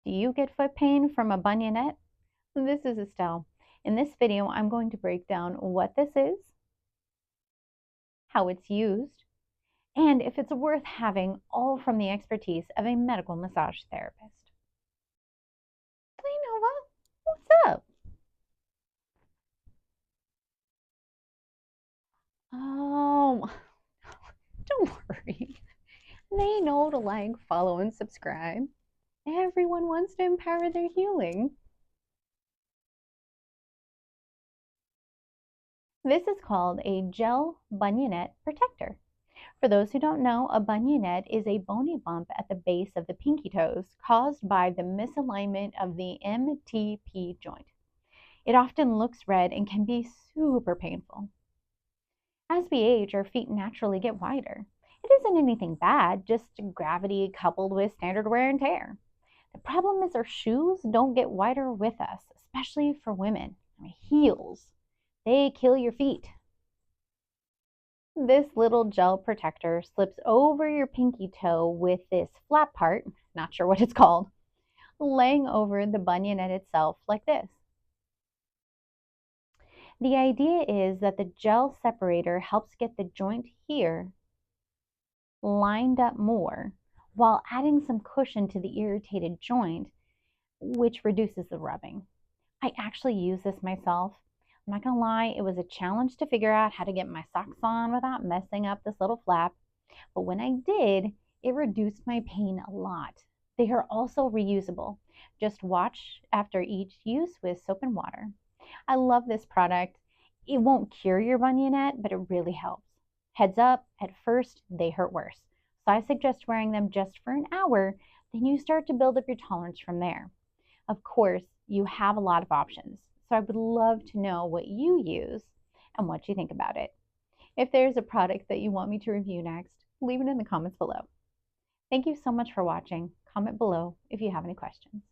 Do you get foot pain from a bunionette? This is Estelle. In this video, I'm going to break down what this is, how it's used, and if it's worth having, all from the expertise of a medical massage therapist. Hey Nova, what's up? Oh, don't worry. They know to like, follow, and subscribe. Everyone wants to empower their healing. This is called a gel bunionette protector. For those who don't know, a bunionette is a bony bump at the base of the pinky toes caused by the misalignment of the MTP joint. It often looks red and can be super painful. As we age, our feet naturally get wider. It isn't anything bad, just gravity coupled with standard wear and tear. The problem is our shoes don't get wider with us, especially for women. Heels, they kill your feet. This little gel protector slips over your pinky toe with this flat part, not sure what it's called, laying over the bunionette itself like this. The idea is that the gel separator helps get the joint here lined up more while adding some cushion to the irritated joint, which reduces the rubbing. I actually use this myself. I'm not gonna lie, it was a challenge to figure out how to get my socks on without messing up this little flap. But when I did, it reduced my pain a lot. They are also reusable. Just wash after each use with soap and water. I love this product. It won't cure your bunionette, but it really helps. Heads up, at first they hurt worse. So I suggest wearing them just for an hour, then you start to build up your tolerance from there. Of course, you have a lot of options, so I would love to know what you use and what you think about it. If there's a product that you want me to review next, leave it in the comments below. Thank you so much for watching. Comment below if you have any questions.